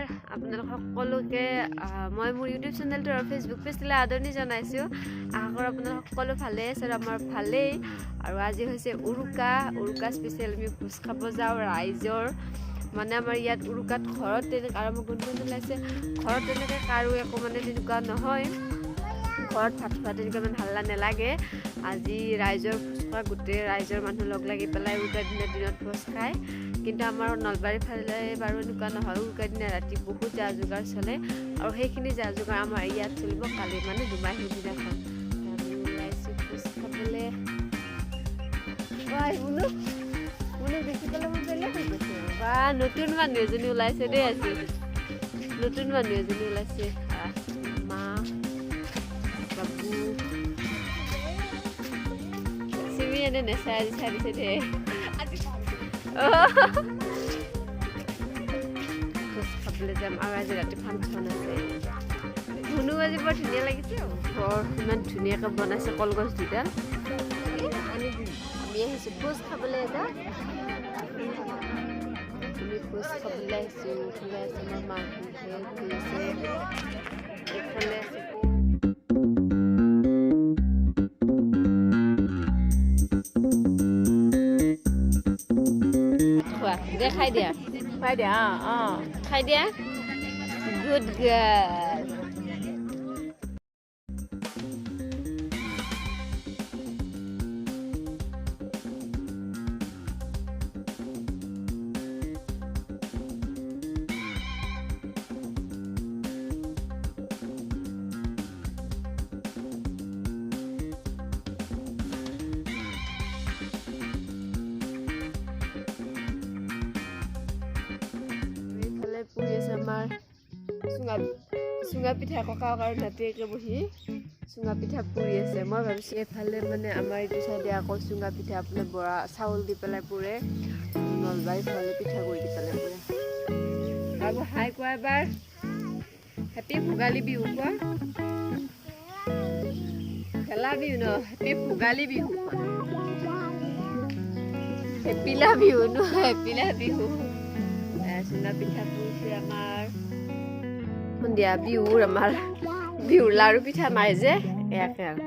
নমস্কাৰ আপোনালোক সকলোকে মই মোৰ ইউটিউব চেনেলটো আৰু ফেচবুক পেজটোলৈ আদৰণি জনাইছোঁ। আশা কৰোঁ আপোনালোক সকলো ভালে আছে আৰু আমাৰ ভালেই। আৰু আজি হৈছে উৰুকা স্পেচিয়েল আমি ভোজ খাব যাওঁ ৰাইজৰ। মানে আমাৰ ইয়াত উৰুকাত ঘৰত তেনেকৈ আৰু মোৰ গুণগুণ ওলাইছে ঘৰত তেনেকৈ কাৰো একো মানে তেনেকুৱা নহয়, ঘৰত ভাত খোৱা তেনেকৈ ইমান ভাল নালাগে। আজি ৰাইজৰ ভোজ খোৱা গোটেই ৰাইজৰ মানুহ লগ লাগি পেলাই উৰুকাৰ দিনত ভোজ খায়। কিন্তু আমাৰ নলবাৰীৰ ফালে বাৰু এনেকুৱা নহয়, উৰুকাৰ দিনা ৰাতি বহুত যা যোগাৰ চলে আৰু সেইখিনি যা যোগাৰ আমাৰ ইয়াত চলিব কালি মানে দুমাহীৰ দিনাখন। আমি ওলাইছোঁ ভোজ খাবলৈ। দেখি পেলাই মোৰ বেলেগ হৈ গৈছে বা নতুন মানুহ এজনী ওলাইছে দেই। আজি নতুন মানুহ এজনী ওলাইছে, মা বাবু চিমি এনে নেচাই আজি চাৰিছে দেই। ভোজ খাবলৈ যাম আৰু আজি ৰাতি ফাংচন আছে। ধুনু আজি বৰ ধুনীয়া লাগিছে, ঘৰ ইমান ধুনীয়াকৈ বনাইছে কলগছ দুডাল। আমি আহিছোঁ ভোজ খাবলৈ এটা, আমি ভোজ খাবলৈ আহিছোঁ। এইফালে আছে আমাৰ মাহঁতে বহি আছে, এইফালে আছে দে খাই দিয়া খাই দিয়া গুড গাৰ্ল। পুৰি আছে আমাৰ চুঙা পিঠা, ককা আৰু নাতিয়েকে বহি চুঙা পিঠা পুৰি আছে। মই ভাবিছোঁ এইফালে মানে আমাৰ এইটো চাইডে আকৌ চুঙা পিঠা আপোনাৰ বৰা চাউল দি পেলাই পুৰে, নলবাৰীৰ ফালে পিঠাগুড়ি দি পেলাই পুৰে। বাবু হাই কোৱা এবাৰ, হেপী ভোগালী বিহু কোৱা। খেলা বিহু ন, হেপী ভোগালী বিহু, হেপিলা বিহু ন, হেপিলা বিহু। চুঙা পিঠা পুৰিছে আমাৰ সন্ধিয়া আমাৰ বিহুৰ লাৰু পিঠা মাৰে যে এয়াকে আৰু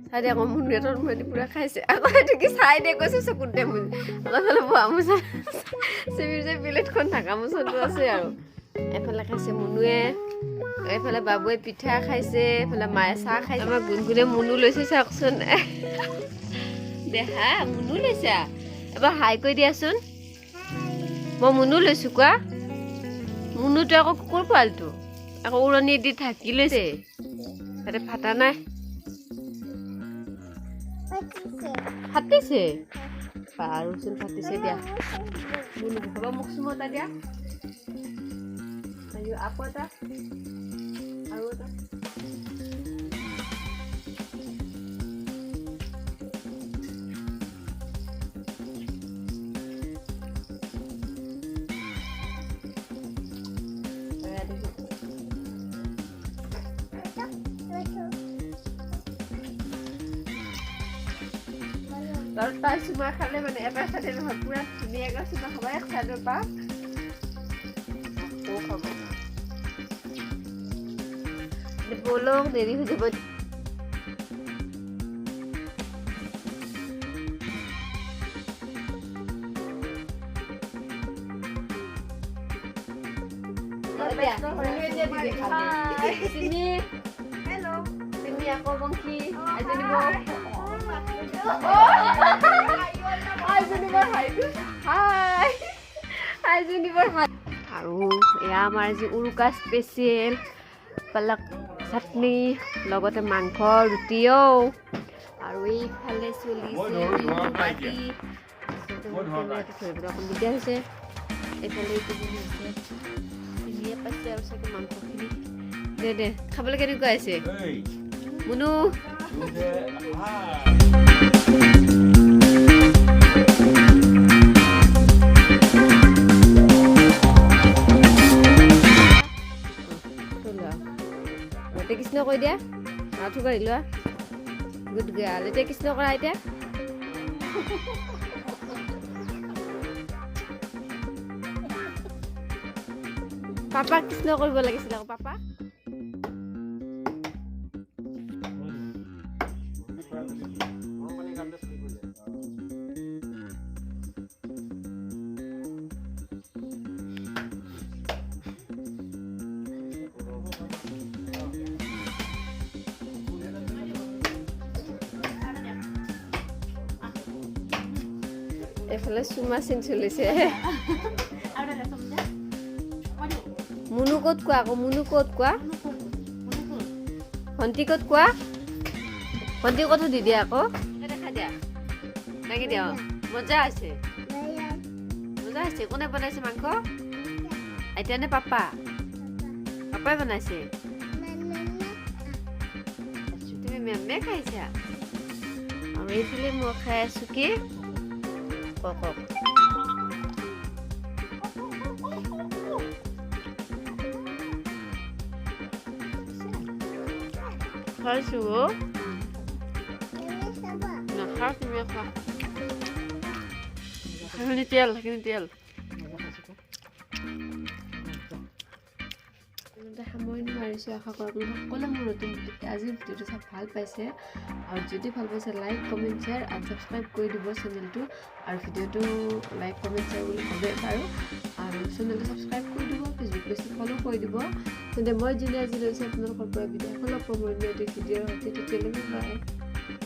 চাই দে আকৌ মুনুহঁতৰ মুখেদি পুৰা খাইছে। আকৌ সেইটো কি চাই দে কৈছে চকুতে মোৰ অলপফালে বোৱা মোচা চিমিৰ যে প্লেটখন ঢাকা মোচনটো আছে আৰু এফালে খাইছে মুনুৱে, এইফালে বাবুৱে পিঠা খাইছে, এইফালে মায়ে চাহ খাইছে। আমাৰ গুণগুণে মুনু লৈছে চাওকচোন, দেহা মুনু লৈছা। এবাৰ হাই কৈ দিয়াচোন। মই মুনু লৈছোঁ কোৱা। মুনুটো আকৌ কুকুৰ পোৱালিটো আকৌ উৰণি দি ঢাকি লৈছে, তাতে ফাটা নাই, ফাটিছে বাৰুচোন ফাটিছে দিয়া। মুনু হ'ব মোক চুম এটা দিয়া, আকৌ এটা আৰু এটা। আৰু তাই চুমা খালে মানে এটা চাইডে নহয়, পুৰা ধুনীয়াকৈ চুমা খাব, এক চাইডৰ পৰা আকৌ খাব। বলক দেৰি হৈ যাব। চিনি আকৌ বংশী আৰু এয়া আমাৰ আজি উৰুকা স্পেচিয়েল পালক চাটনি লগতে মাংস ৰুটিও। আৰু এইফালে চলিছে দিগদাৰ হৈছে, এইফালে ধুনীয়া পাইছে আৰু চাগে মাংসখিনি। দে খাবলৈ কেনেকুৱা হৈছে মুনু? কৃষ্ণ কৈ দিয়া, আঁঠু কাঢ়ি লোৱা, গুড গাৰ্ল। এতিয়া কৃষ্ণ কৰা এতিয়া। পাপাক কৃষ্ণ কৰিব লাগিছিল আকৌ পাপা এফালে চুমা চিন চলিছে মুনু ক'ত কোৱা আকৌ মুনু ক'ত কোৱা ভণ্টি ক'ত কোৱা ভণ্টি ক'ত দি দিয়া আকৌ দেখা দিয়া লাগি দিয়া মজা আছে কোনে বনাইছে মাংস এতিয়া নে পাপা পাপাই বনাইছে তুমি মেমে খাইছা আৰু এইফালে মই খাই আছো কি কক খাইছো নাখাওঁ তুমি খোৱা সেইখিনি তেল সামৰণি মাৰিছোঁ আশা কৰোঁ আপোনালোকে সকলোৱে মোৰ নতুন আজিৰ ভিডিঅ'টো চাই ভাল পাইছে আৰু যদি ভাল পাইছে লাইক কমেণ্ট শ্বেয়াৰ আৰু ছাবস্ক্ৰাইব কৰি দিব চেনেলটো আৰু ভিডিঅ'টো লাইক কমেণ্ট শ্বেয়াৰ বুলি ক'বে বাৰু আৰু চেনেলটো ছাবস্ক্ৰাইব কৰি দিব ফেচবুক পেজটো ফ'ল' কৰি দিব তেন্তে মই যোনে আজি লৈছোঁ আপোনালোকৰ পৰা ভিডিঅ' সকলো প্ৰমোট ভিডিঅ'ৰ সৈতে তেতিয়ালৈ বাই